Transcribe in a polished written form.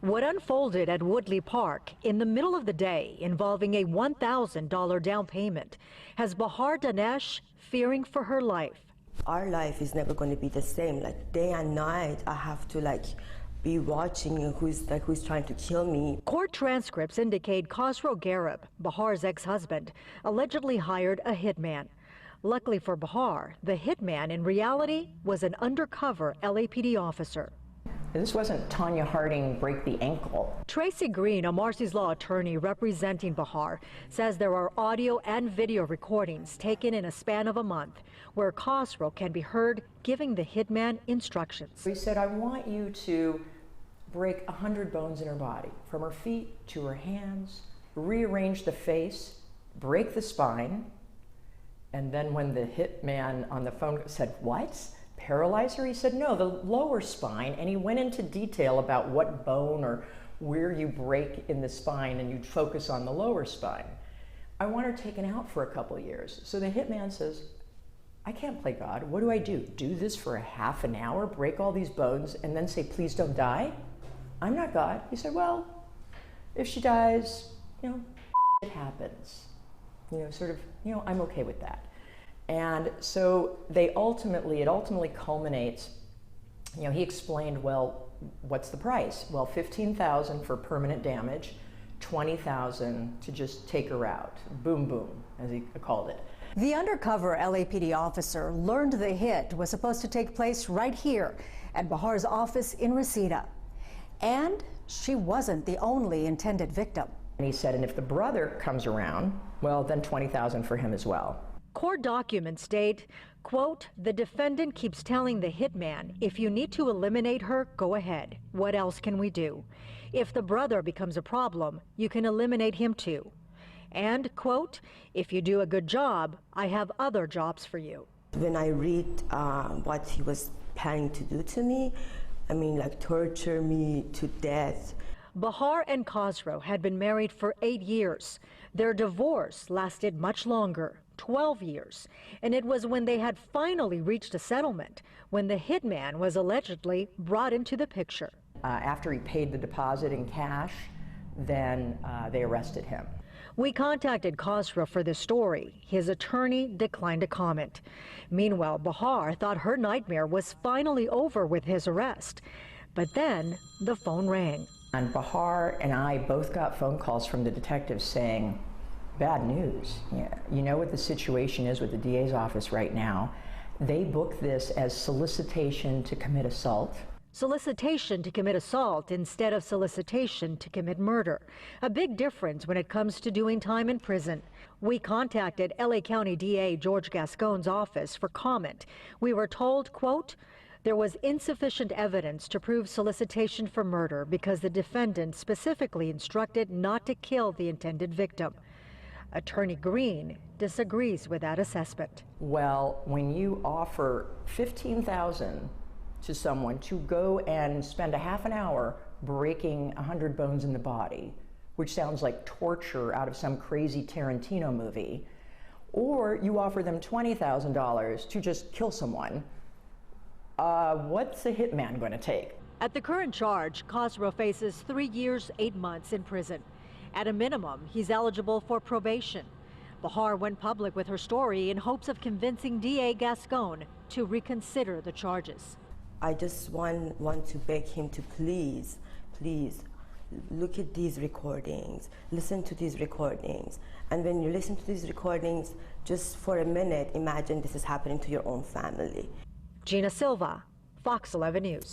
What unfolded at Woodley Park in the middle of the day, involving a $1,000 down payment, has Bahar Danesh fearing for her life. Our life is never going to be the same. Like day and night, I have to be watching who's trying to kill me. Court transcripts indicate Khosrow Garib, Bahar's ex-husband, allegedly hired a hitman. Luckily for Bahar, the hitman in reality was an undercover LAPD officer. This wasn't Tanya Harding break the ankle. Tracy Green, a Marcy's Law attorney representing Bahar, says there are audio and video recordings taken in a span of a month where Khosrow can be heard giving the hitman instructions. He said, I want you to break 100 bones in her body, from her feet to her hands, rearrange the face, break the spine, and then when the hitman on the phone said, what? Paralyze her? He said, no, the lower spine, and he went into detail about what bone or where you break in the spine, and you'd focus on the lower spine. I want her taken out for a couple of years. So the hitman says, I can't play God. What do? Do this for a half an hour, break all these bones, and then say, please don't die? I'm not God. He said, well, if she dies, it happens. I'm okay with that. And so it ultimately culminates, he explained, well, what's the price? Well, $15,000 for permanent damage, $20,000 to just take her out. Boom, boom, as he called it. The undercover LAPD officer learned the hit was supposed to take place right here at Bahar's office in Reseda. And she wasn't the only intended victim. And he said, and if the brother comes around, well, then $20,000 for him as well. Court documents state, quote, the defendant keeps telling the hitman, if you need to eliminate her, go ahead. What else can we do? If the brother becomes a problem, you can eliminate him too. And, quote, if you do a good job, I have other jobs for you. When I read what he was planning to do to me, torture me to death. Bahar and Khosrow had been married for 8 years. Their divorce lasted much longer, 12 years. And it was when they had finally reached a settlement when the hitman was allegedly brought into the picture. After he paid the deposit in cash, then they arrested him. We contacted Khosrow for this story. His attorney declined to comment. Meanwhile, Bahar thought her nightmare was finally over with his arrest. But then the phone rang. And Bahar and I both got phone calls from the detectives saying, bad news. Yeah. You know what the situation is with the DA's office right now? They booked this as solicitation to commit assault. Solicitation to commit assault instead of solicitation to commit murder. A big difference when it comes to doing time in prison. We contacted LA County DA George Gascon's office for comment. We were told, quote, there was insufficient evidence to prove solicitation for murder because the defendant specifically instructed not to kill the intended victim. Attorney Green disagrees with that assessment. Well, when you offer $15,000 to someone to go and spend a half an hour breaking 100 bones in the body, which sounds like torture out of some crazy Tarantino movie, or you offer them $20,000 to just kill someone, what's a hitman going to take? At the current charge, Khosrow faces 3 years, 8 months in prison. At a minimum, he's eligible for probation. Bahar went public with her story in hopes of convincing DA Gascon to reconsider the charges. I just want to beg him to please look at these recordings, listen to these recordings. And when you listen to these recordings, just for a minute, imagine this is happening to your own family. Gina Silva, Fox 11 News.